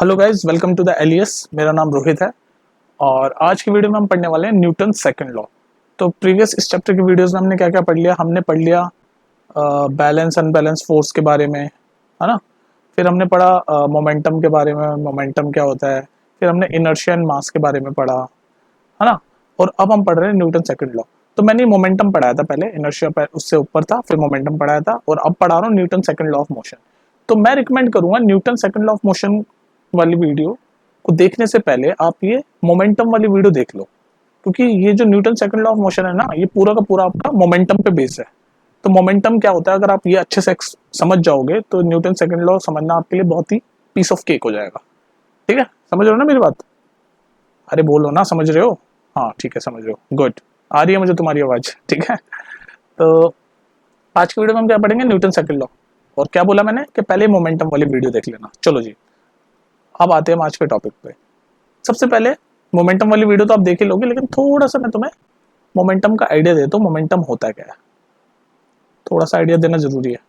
Hello guys, welcome to the Elias. मेरा नाम रोहित है और आज की वीडियो में हम पढ़ने वाले हैं न्यूटन सेकंड लॉ। तो प्रीवियस इस चैप्टर की वीडियोस में हमने क्या क्या पढ़ लिया। हमने पढ़ लिया बैलेंस अनबैलेंस फोर्स के बारे में, है ना। फिर हमने पढ़ा मोमेंटम के बारे में, मोमेंटम क्या होता है। फिर हमने इनर्शिया एंड मास के बारे में पढ़ा, है ना। और अब हम पढ़ रहे हैं न्यूटन सेकंड लॉ। तो मैंने मोमेंटम पढ़ाया था पहले, इनर्शिया उससे ऊपर था, फिर मोमेंटम पढ़ाया था और अब पढ़ा रहा हूँ Newton second law of motion. तो मैं रिकमेंड करूंगा Newton second law of motion वाली वीडियो को देखने से पहले आप ये मोमेंटम वाली वीडियो देख लो, क्योंकि ये जो Newton second law of motion है ना, ये पूरा का पूरा आपका मोमेंटम पे बेस है। तो मोमेंटम क्या होता है, अगर आप ये अच्छे से समझ जाओगे तो न्यूटन सेकंड लॉ समझना आपके लिए बहुत ही पीस ऑफ केक हो जाएगा। ठीक है, समझ रहे हो ना मेरी बात? अरे बोलो ना, समझ रहे हो? हाँ ठीक है, समझ रहे हो, गुड। आ रही है मुझे तुम्हारी आवाज, ठीक है। तो आज की वीडियो में हम क्या पढ़ेंगे, न्यूटन सेकंड लॉ। और क्या बोला मैंने कि पहले मोमेंटम वाली वीडियो देख लेना। चलो जी, अब आते हैं हम आज के टॉपिक पे। सबसे पहले मोमेंटम वाली वीडियो तो आप देख ही लोगे, लेकिन थोड़ा सा मैं तुम्हें मोमेंटम का आइडिया देता हूँ। मोमेंटम होता क्या है, थोड़ा सा आइडिया देना जरूरी है,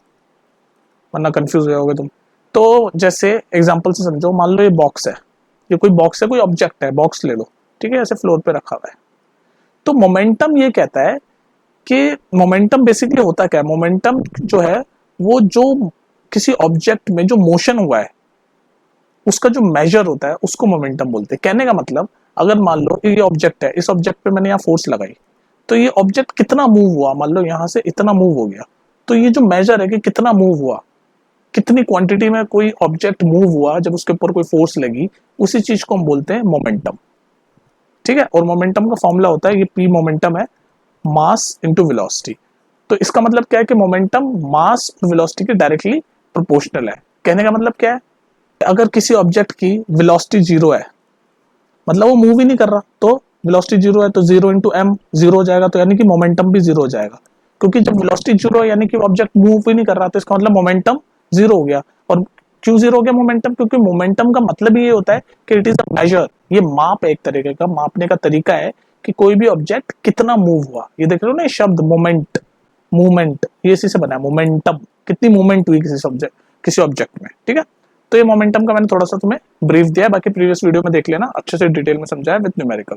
वरना कंफ्यूज हो जाओगे तुम। तो जैसे एग्जांपल से समझो, मान लो ये बॉक्स है, ये कोई बॉक्स है, कोई ऑब्जेक्ट है, बॉक्स ले लो, ठीक है, ऐसे फ्लोर पे रखा हुआ है। तो मोमेंटम ये कहता है कि मोमेंटम बेसिकली होता क्या है। मोमेंटम जो है वो जो किसी ऑब्जेक्ट में जो मोशन हुआ है उसका जो मेजर होता है उसको मोमेंटम बोलते हैं। कहने का मतलब, अगर मान लो ये ऑब्जेक्ट है, इस ऑब्जेक्ट पे मैंने यहाँ फोर्स लगाई, तो ये ऑब्जेक्ट कितना मूव हुआ, मान लो यहाँ से इतना मूव हो गया, तो ये जो मेजर है कि कितना मूव हुआ, कितनी क्वांटिटी में कोई ऑब्जेक्ट मूव हुआ जब उसके ऊपर कोई फोर्स लगी, उसी चीज को हम बोलते हैं मोमेंटम। ठीक है, और मोमेंटम का फॉर्मूला होता है, ये पी मोमेंटम है, मास इंटू वेलोसिटी। तो इसका मतलब क्या है कि मोमेंटम मास और वेलोसिटी के डायरेक्टली प्रोपोर्शनल है। कहने का मतलब क्या है, अगर किसी ऑब्जेक्ट की वेलोसिटी जीरो है, मतलब वो मूव ही नहीं कर रहा, तो वेलोसिटी जीरो है तो जीरो इंटू एम जीरो हो जाएगा, तो यानी कि मोमेंटम भी जीरो हो जाएगा। क्योंकि जब वेलोसिटी जीरो है यानी कि ऑब्जेक्ट मूव ही नहीं कर रहा, तो इसका मतलब मोमेंटम जीरो हो गया। और क्यों जीरो हो गया मोमेंटम? क्योंकि मोमेंटम का मतलब ये होता है कि इट इज अ मेजर, ये माप है, एक तरीके का मापने का तरीका है कि कोई भी ऑब्जेक्ट कितना मूव हुआ। ये देख रहे हो ना, ये शब्द मोमेंट, मूवमेंट, ये इसी से बना है मोमेंटम, कितनी मूवमेंट हुई किसी ऑब्जेक्ट में। ठीक है, तो ये मोमेंटम का मैंने थोड़ा सा तुम्हें ब्रीफ दिया है, बाकी प्रीवियस वीडियो में देख लेना, अच्छे से डिटेल में समझाया विद न्यूमेरिकल।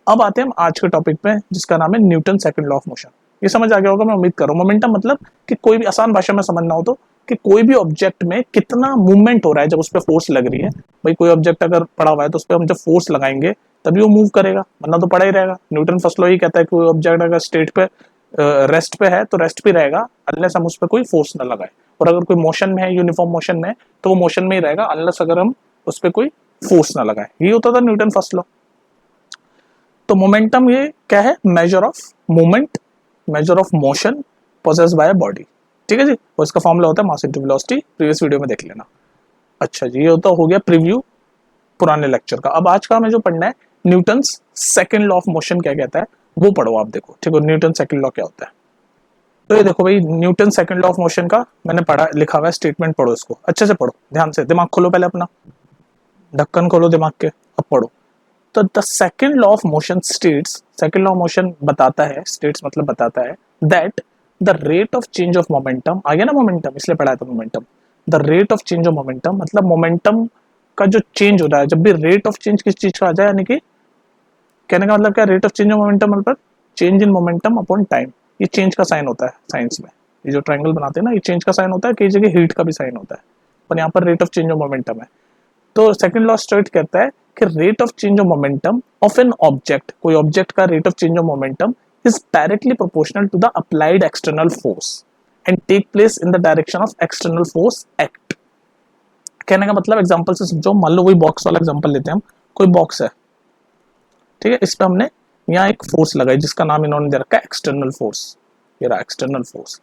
अब आते हैं हम आज के टॉपिक पे, जिसका नाम है Newton second law of motion. ये समझ आ गया होगा मैं उम्मीद कर रहा हूँ। मोमेंटम मतलब कि कोई भी आसान भाषा में समझना हो तो, कि कोई भी ऑब्जेक्ट में कितना मूवमेंट हो रहा है जब उस पर फोर्स लग रही है। भाई कोई ऑब्जेक्ट अगर पड़ा हुआ है तो उस पर हम जब फोर्स लगाएंगे तभी वो मूव करेगा, वरना तो पड़ा ही रहेगा। न्यूटन फर्स्ट लॉ ही कहता है कि कोई ऑब्जेक्ट अगर स्टेट पे रेस्ट पे है तो रेस्ट पे रहेगा अनलेस हम उस पर कोई फोर्स ना लगाए, और अगर कोई मोशन में है, यूनिफॉर्म मोशन में, तो वो मोशन में ही रहेगा अनलेस अगर हम उस पर कोई फोर्स ना लगाए। ये होता था न्यूटन फर्स्ट लॉ। तो मोमेंटम ये क्या है, measure of movement, measure of motion possessed by body. ठीक है जी, और इसका फॉर्मूला होता है mass into velocity, previous video में देख लेना। अच्छा जी, ये तो हो गया प्रीव्यू पुराने लेक्चर का। अब आज का हमें जो पढ़ना है, Newton second law of motion क्या कहता है वो पढ़ो आप। देखो ठीक है, न्यूटन सेकंड लॉ क्या होता है। तो ये देखो भाई, Newton second law of motion का मैंने पढ़ा, लिखा हुआ है स्टेटमेंट, पढ़ो इसको अच्छे से, पढ़ो ध्यान से, दिमाग खोलो पहले अपना, ढक्कन खोलो दिमाग के, अब पढ़ो। तो the second law of motion states, second law of motion बताता है, स्टेट्स मतलब बताता है, that the rate of change of momentum, आ गया ना मोमेंटम, इसलिए पढ़ाया था momentum. The rate of change of momentum मतलब मोमेंटम का जो चेंज हो रहा है, जब भी रेट ऑफ चेंज किस चीज का आ जाए, यानी कि कहने का मतलब क्या, rate of change of momentum मतलब change in momentum upon time. ये चेंज का साइन होता है साइंस में, ये जो ट्रायंगल बनाते हैं ना, ये चेंज का साइन होता है, कई जगह हीट का भी साइन होता है, पर यहाँ पर rate of change of momentum है। तो सेकंड लॉ स्टेट कहता है कि rate of change of momentum of an object, कोई ऑब्जेक्ट का rate of change of momentum is directly proportional to the applied external force and take place in the direction of external force act. कहने का मतलब example से समझो, मान लो कोई box वाला एग्जांपल लेते हैं हम। कोई बॉक्स है, ठीक है, इस पे हमने यहाँ एक फोर्स लगाई जिसका नाम इन्होंने दे रखा है एक्सटर्नल फोर्स। ये रहा एक्सटर्नल फोर्स,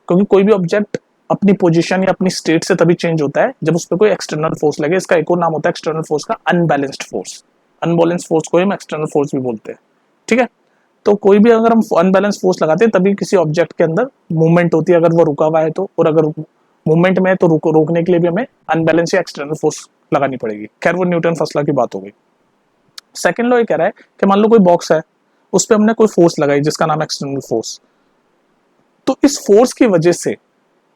क्योंकि कोई भी ऑब्जेक्ट अपनी पोजीशन या अपनी स्टेट से तभी चेंज होता है जब उस पर कोई एक्सटर्नल फोर्स लगे। इसका एक और नाम होता है एक्सटर्नल फोर्स का, अनबैलेंस्ड फोर्स। अनबैलेंस्ड फोर्स को हम एक्सटर्नल फोर्स भी बोलते हैं। ठीक है, तो कोई भी अगर हम अनबैलेंस फोर्स लगाते हैं तभी किसी ऑब्जेक्ट के अंदर मूवमेंट होती है, अगर वो रुका हुआ है तो, और अगर मूवमेंट में है तो रोकने के लिए भी हमें अनबैलेंस या एक्सटर्नल फोर्स लगानी पड़ेगी। खैर वो न्यूटन फर्स्ट लॉ की बात हो गई। सेकंड लॉ ये कह रहा है कि मान लो कोई बॉक्स है, उस पर हमने कोई फोर्स लगाई जिसका नाम है एक्सटर्नल फोर्स। तो इस फोर्स की वजह से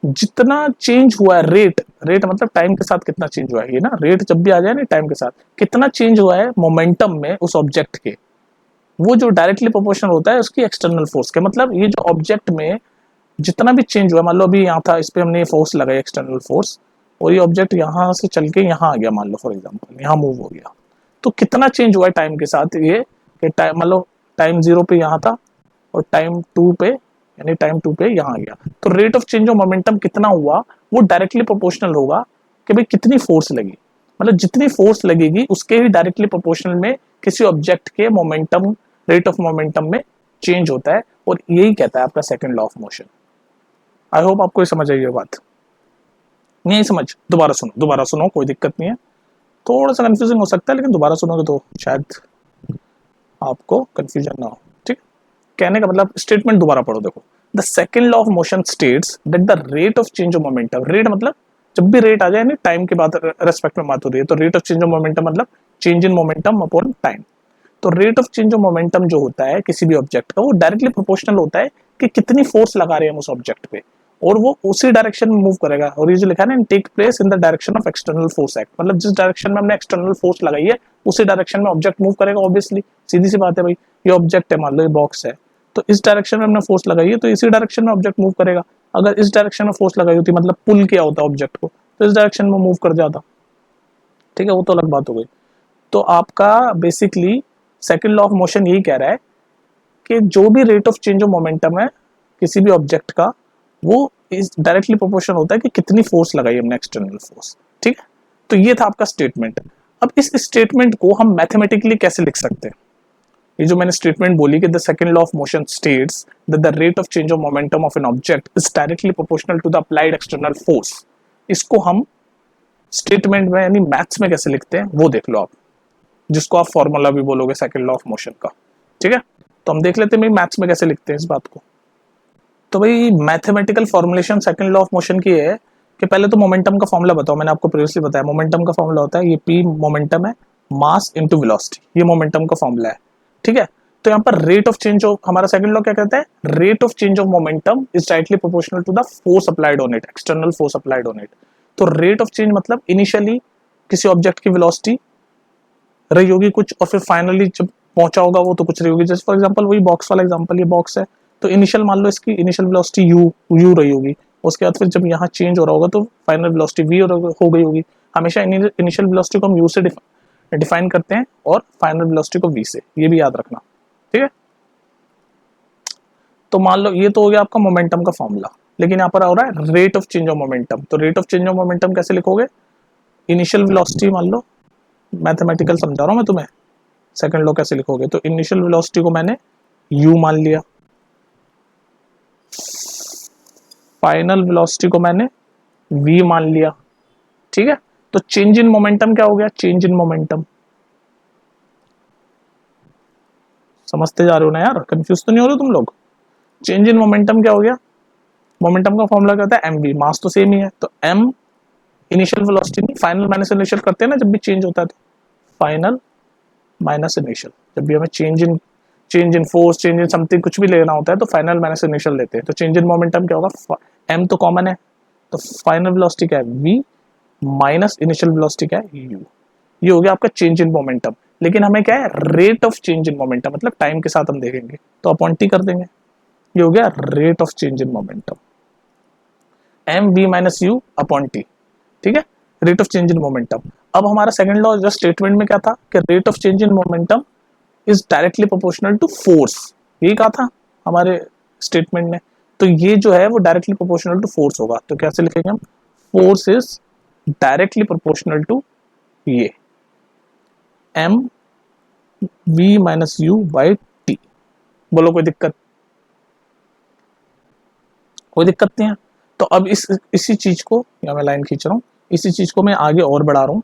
जितना चेंज हुआ है रेट, रेट मतलब टाइम के साथ कितना चेंज हुआ है, ये ना रेट जब भी आ जाए ना टाइम के साथ कितना चेंज हुआ है मोमेंटम में उस ऑब्जेक्ट के, वो जो डायरेक्टली प्रोपोर्शनल होता है उसकी एक्सटर्नल फोर्स के। मतलब ये जो ऑब्जेक्ट में जितना भी चेंज हुआ, मान लो अभी यहाँ था, इस पे हमने फोर्स लगाई एक्सटर्नल फोर्स, और ये ऑब्जेक्ट यहाँ से चल के यहाँ आ गया, मान लो फॉर एग्जांपल यहाँ मूव हो गया, तो कितना चेंज हुआ है टाइम के साथ ये, कि टाइम मान लो टाइम 0 पे यहाँ था और टाइम 2 पे, यानी टाइम 2 पे यहाँ आ गया, तो rate of change of momentum कितना हुआ वो डायरेक्टली प्रोपोर्शनल होगा कि भाई कितनी फोर्स लगी, मतलब जितनी फोर्स लगेगी उसके ही डायरेक्टली प्रोपोर्शनल में किसी ऑब्जेक्ट के मोमेंटम, रेट ऑफ मोमेंटम में चेंज होता है, और यही कहता है आपका second law of motion. I hope आपको ये समझ आई ये बात। नहीं समझ, दोबारा सुनो, कोई दिक्कत नहीं है, थोड़ा सा कंफ्यूजिंग हो सकता है लेकिन दोबारा सुनोगे तो शायद आपको कंफ्यूजन ना हो। ठीक, कहने का मतलब स्टेटमेंट दोबारा पढ़ो, देखो the second law of motion states that the rate of change of momentum, rate मतलब जब भी रेट आ जाए ना टाइम के बाद रेस्पेक्ट में बात हो रही है, तो rate of change of momentum मतलब change in momentum upon time. तो rate of change of momentum जो होता है किसी भी ऑब्जेक्ट का, वो डायरेक्टली प्रोपोर्शनल होता है कि कितनी फोर्स लगा रहे हैं हम उस ऑब्जेक्ट पे, और वो उसी डायरेक्शन में मूव करेगा। और ये जो लिखा है ना, take place in the direction of external force act, मतलब जिस डायरेक्शन में हमने एक्सटर्नल फोर्स लगाई है उसी डायरेक्शन में ऑब्जेक्ट मूव करेगा। ऑब्वियसली सीधी सी बात है भाई, ये ऑब्जेक्ट है, मान लो ये बॉक्स है, तो इस डायरेक्शन में हमने फोर्स लगाई है तो इसी डायरेक्शन में ऑब्जेक्ट मूव करेगा। अगर इस डायरेक्शन में फोर्स लगाई होती, मतलब पुल किया होता ऑब्जेक्ट को, तो इस डायरेक्शन में मूव कर जाता। ठीक है, वो तो अलग बात हो गई। तो आपका basically second law of motion यही कह रहा है कि जो भी rate of change of momentum है किसी भी ऑब्जेक्ट का, वो इस डायरेक्टली प्रोपोर्शनल होता है कि कितनी फोर्स लगाई हमने एक्सटर्नल फोर्स। ठीक है, तो ये था आपका स्टेटमेंट। अब इस स्टेटमेंट को हम मैथमेटिकली कैसे लिख सकते हैं? ये जो मैंने स्टेटमेंट बोली कि the second law of motion states that the rate of change of momentum of an object is directly proportional to the applied external force, इसको हम स्टेटमेंट में यानी मैथ्स में कैसे लिखते हैं वो देख लो आप, जिसको आप फॉर्मूला भी बोलोगे सेकंड लॉ ऑफ मोशन का। ठीक है, तो हम देख लेते हैं मैथ्स में कैसे लिखते हैं इस बात को। तो भाई mathematical formulation second law of motion की है कि पहले तो मोमेंटम का फॉर्मूला बताओ। मैंने आपको प्रीवियसली बताया मोमेंटम का फॉर्मूला होता है ये p मोमेंटम है, मास इनटू वेलोसिटी, ये मोमेंटम का फॉर्मूला है। ठीक है, तो यहाँ पर रेट ऑफ चेंज ऑफ, हमारा सेकंड लॉ क्या कहता है, rate of change of momentum is directly proportional to the force applied on it, external force applied on it. तो रेट ऑफ चेंज मतलब इनिशियली किसी ऑब्जेक्ट की वेलोसिटी रही होगी कुछ, और फिर फाइनली जब पहुंचा होगा वो तो कुछ रही होगी। जैसे फॉर एग्जांपल वही बॉक्स वाला एग्जांपल, ये बॉक्स है, तो इनिशियल मान लो इसकी इनिशियल वेलोसिटी यू रही होगी, उसके बाद फिर जब यहाँ चेंज हो रहा होगा तो फाइनल वेलोसिटी वी हो गई होगी। हमेशा इनिशियल वेलोसिटी को हम यू से डिफाइन करते हैं और फाइनल वेलोसिटी को वी से, ये भी याद रखना। ठीक है, तो मान लो ये तो हो गया आपका मोमेंटम का फॉर्मूला, लेकिन यहाँ पर हो रहा है rate of change of momentum. तो rate of change of momentum कैसे लिखोगे, इनिशियल वेलोसिटी मान लो, मैथमेटिकल समझा रहा हूँ मैं तुम्हें, सेकंड लॉ कैसे लिखोगे, तो इनिशियल वेलोसिटी को मैंने u मान लिया, फाइनल वेलोसिटी को मैंने v मान लिया। ठीक है, तो चेंज इन मोमेंटम क्या हो गया, चेंज इन मोमेंटम, समझते जा रहे हो ना यार, कंफ्यूज तो नहीं हो रहे तुम लोग? चेंज इन मोमेंटम क्या हो गया, मोमेंटम का फॉर्मूला क्या होता है mv, मास तो सेम ही है, तो m इनिशियल वेलोसिटी नहीं, फाइनल माइनस इनिशियल करते हैं ना जब भी चेंज होता है, तो फाइनल माइनस इनिशियल, जब भी हमें change in force, change in something कुछ भी लेना होता है तो फाइनल माइनस इनिशियल लेते हैं। तो चेंज इन मोमेंटम क्या होगा, m तो कॉमन है, तो फाइनल वेलोसिटी क्या है v माइनस इनिशियल वेलोसिटी क्या है u, ये हो गया आपका चेंज इन मोमेंटम। लेकिन हमें क्या है, rate of change in momentum, मतलब टाइम के साथ हम देखेंगे तो अपॉन टी कर देंगे, ये हो गया rate of change in momentum, m we minus u upon t. ठीक है, rate of change in momentum. अब हमारा सेकंड लॉ जो स्टेटमेंट में क्या था कि rate of change in momentum is directly proportional to force, यही कहा था हमारे स्टेटमेंट में। तो ये जो है वो डायरेक्टली प्रोपोर्शनल टू फोर्स होगा, तो कैसे लिखेंगे हम, force is directly proportional to ये M we minus you by T. बोलो कोई दिक्कत? कोई दिक्कत नहीं है। तो अब इसी चीज को, या मैं लाइन खींच रहा हूं, इसी चीज को मैं आगे और बढ़ा रहा हूं,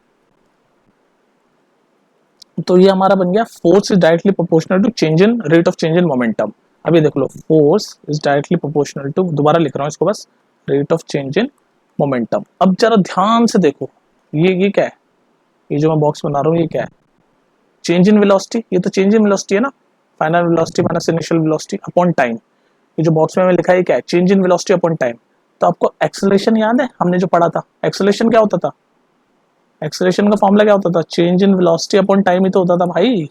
तो ये हमारा बन गया force is directly proportional to change in rate of change in momentum. अभी देख लो, force is directly proportional to, दोबारा लिख रहा हूँ इसको बस, rate of change in momentum. अब जरा ध्यान से देखो, ये क्या है, ये जो मैं बॉक्स बना रहा हूँ ये क्या है, चेंज इन वेलोसिटी, ये तो चेंज इन वेलोसिटी है ना, final velocity minus initial velocity upon time. ये जो बॉक्स में लिखा है क्या है, change in velocity upon time. तो आपको एक्सेलरेशन याद है, हमने जो पढ़ा था एक्सेलरेशन क्या होता था, एक्सेलरेशन का फॉर्मूला क्या होता था, change in velocity upon time ही तो होता था भाई,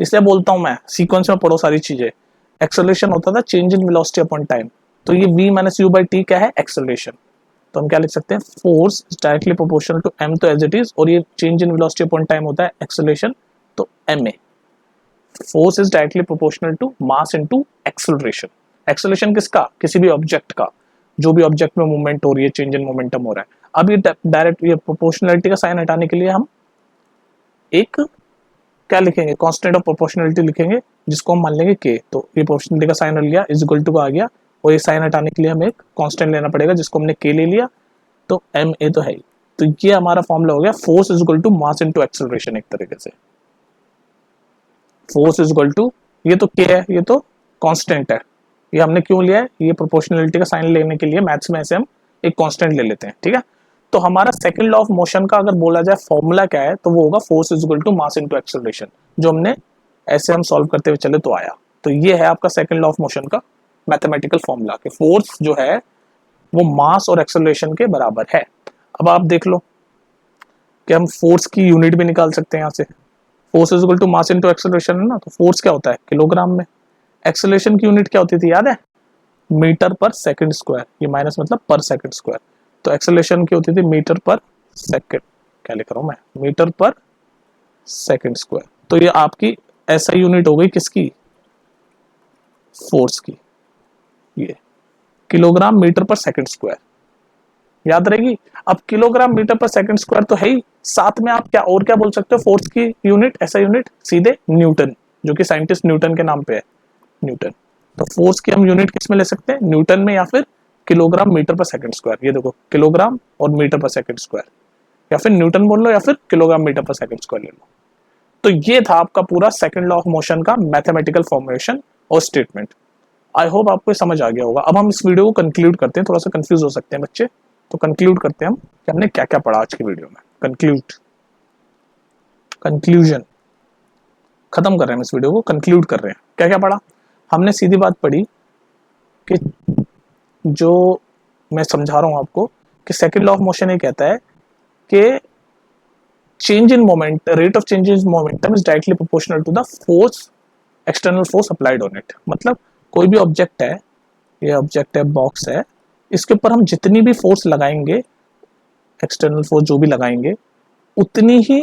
इसलिए बोलता हूं मैं सीक्वेंस में पढ़ो सारी चीजें। एक्सेलरेशन होता था change in velocity upon time, तो ये v minus you by t क्या है, एक्सेलरेशन। तो हम क्या लिख सकते हैं, force is directly proportional to m, तो एज इट इज, और ये change in velocity upon time होता है एक्सेलरेशन, तो ma। Force is directly proportional to mass into acceleration. Acceleration किसका, किसी भी ऑब्जेक्ट का, जो भी ऑब्जेक्ट में मूवमेंट हो रही है, चेंज इन मोमेंटम हो रहा है। अब ये डायरेक्ट ये प्रोपोर्शनलिटी का साइन हटाने के लिए हम एक क्या लिखेंगे, कांस्टेंट ऑफ प्रोपोर्शनलिटी लिखेंगे, जिसको हम मान लेंगे के। तो ये प्रोपोर्शनलिटी का साइन लिया, इज इक्वल टू का आ गया, और ये साइन हटाने के लिए हमें एक कांस्टेंट लेना पड़ेगा जिसको हमने के ले लिया, तो एम ए तो है ही। तो ये हमारा फॉर्मूला हो गया, force is equal to mass into acceleration. एक तरीके से फोर्स इज इक्वल टू, ये तो के है, ये तो कांस्टेंट है, ये हमने क्यों लिया है, ये प्रोपोर्शनलिटी का साइन लेने के लिए मैथ्स में ऐसे हम एक कांस्टेंट ले लेते हैं, ठीक है। तो हमारा सेकंड लॉ ऑफ मोशन का अगर बोला जाए फॉर्मूला क्या है, तो वो होगा force is equal to mass into acceleration, जो हमने ऐसे हम सॉल्व करते हुए चले तो आया। तो ये है आपका सेकंड लॉ ऑफ मोशन का मैथमेटिकल फॉर्मूला, कि फोर्स जो है वो मास और एक्सेलरेशन के बराबर है। अब आप देख लो कि हम फोर्स की यूनिट भी निकाल सकते हैं यहाँ से, force is equal to mass into acceleration है ना, तो फोर्स क्या होता है किलोग्राम में, एक्सेलरेशन की यूनिट क्या होती थी याद है, मीटर पर सेकंड स्क्वायर, ये माइनस मतलब पर सेकंड स्क्वायर, तो एक्सेलरेशन की होती थी मीटर पर सेकंड, क्या लिख रहा हूं मैं, मीटर पर सेकंड स्क्वायर। तो ये आपकी ऐसा यूनिट हो गई किसकी, फोर्स की, ये किलोग्राम मीटर पर सेकंड स्क्वायर, याद रहेगी। अब किलोग्राम मीटर पर सेकंड स्क्वायर तो है ही, साथ में आप क्या और क्या बोल सकते हो, फोर्स की यूनिट, ऐसा यूनिट सीधे न्यूटन, जो कि साइंटिस्ट न्यूटन के नाम पे है, न्यूटन। तो फोर्स की हम यूनिट किस में ले सकते हैं, न्यूटन में या फिर किलोग्राम मीटर पर सेकंड स्क्वायर। ये देखो किलोग्राम और मीटर पर सेकंड स्क्वायर, या फिर न्यूटन बोल लो या फिर किलोग्राम मीटर पर सेकंड स्क्वायर ले लो। तो ये था आपका पूरा सेकंड लॉ ऑफ मोशन का मैथमेटिकल फॉर्मुलेशन और स्टेटमेंट। आई होप आपको समझ आ गया होगा। अब हम इस वीडियो को कंक्लूड करते हैं, थोड़ा सा कंफ्यूज हो सकते हैं बच्चे, तो कंक्लूड करते हैं हम कि हमने क्या क्या पढ़ा आज की वीडियो में। कंक्लूजन खत्म कर रहे हैं हम इस वीडियो को, कंक्लूड कर रहे हैं। क्या क्या पढ़ा हमने, सीधी बात पढ़ी कि जो मैं समझा रहा हूं आपको कि सेकंड लॉ ऑफ मोशन ये कहता है कि change in moment, rate of change in momentum is directly proportional to the force, external force applied on it. मतलब कोई भी ऑब्जेक्ट है, ये ऑब्जेक्ट है, बॉक्स है, इसके ऊपर हम जितनी भी फोर्स लगाएंगे, एक्सटर्नल फोर्स जो भी लगाएंगे, उतनी ही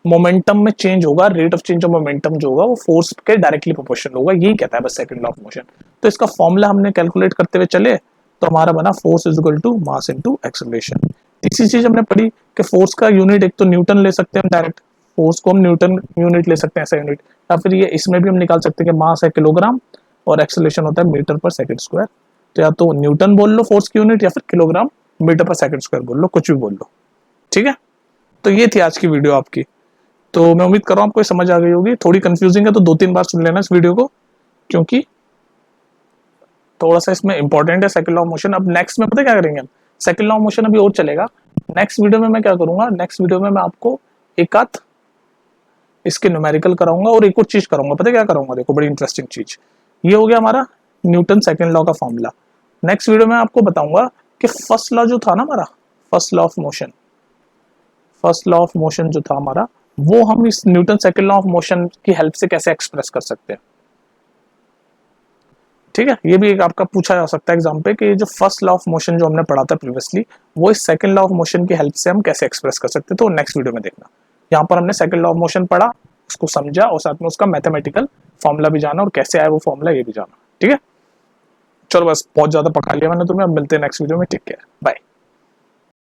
मोमेंटम में चेंज होगा, rate of change of momentum जो होगा वो फोर्स के डायरेक्टली प्रोपोर्शनल होगा, यही कहता है बस सेकंड लॉ ऑफ मोशन। तो इसका फॉर्मूला हमने कैलकुलेट करते हुए चले तो हमारा बना force is equal to mass into acceleration. तीसरी चीज हमने पढ़ी कि फोर्स का यूनिट एक तो न्यूटन ले सकते हैं डायरेक्ट, फोर्स को हम न्यूटन यूनिट ले सकते हैं ऐसा यूनिट, या फिर ये इसमें भी हम निकाल सकते हैं कि मास है किलोग्राम और एक्सेलरेशन होता है मीटर पर सेकंड स्क्वायर। तो या तो न्यूटन बोल लो फोर्स की यूनिट, या फिर किलोग्राम मीटर पर सेकंड स्क्वायर बोल लो, कुछ भी बोल लो, ठीक है। तो ये थी आज की वीडियो आपकी, तो मैं उम्मीद कर रहा हूँ आपको समझ आ गई होगी। थोड़ी कंफ्यूजिंग है तो 2-3 बार सुन लेना इस वीडियो को, क्योंकि थोड़ा सा इसमें इंपॉर्टेंट है सेकंड लॉ ऑफ मोशन। अब नेक्स्ट में पता क्या करेंगे हम, सेकंड लॉ ऑफ मोशन अभी और चलेगा, नेक्स्ट वीडियो में मैं क्या करूंगा, नेक्स्ट वीडियो में मैं आपको एक आध इसके न्यूमेरिकल कराऊंगा और एक और चीज कराऊंगा। पता क्या कराऊंगा, देखो बड़ी इंटरेस्टिंग चीज, ये हो गया हमारा न्यूटन सेकंड लॉ का फॉर्मूला। नेक्स्ट वीडियो में आपको बताऊंगा कि फर्स्ट लॉ जो था ना हमारा, first law of motion, first law of motion जो था हमारा, वो हम इस Newton second law of motion की हेल्प से कैसे एक्सप्रेस कर सकते हैं, ठीक है। ये भी एक आपका पूछा जा सकता है एग्जाम पे कि जो फर्स्ट लॉ ऑफ मोशन जो हमने पढ़ा था प्रीवियसली, वो इस सेकंड लॉ ऑफ मोशन की हेल्प से हम कैसे एक्सप्रेस कर सकते हैं, तो नेक्स्ट वीडियो में देखना। यहाँ पर हमने सेकंड लॉ ऑफ मोशन पढ़ा, उसको समझा और साथ में उसका मैथमेटिकल फॉर्मूला भी जाना और कैसे आया वो फॉर्मूला ये भी जाना, ठीक है। चलो बस बहुत ज्यादा पका लिया मैंने तुम्हें, अब मिलते हैं नेक्स्ट वीडियो में, टेक केयर, बाय।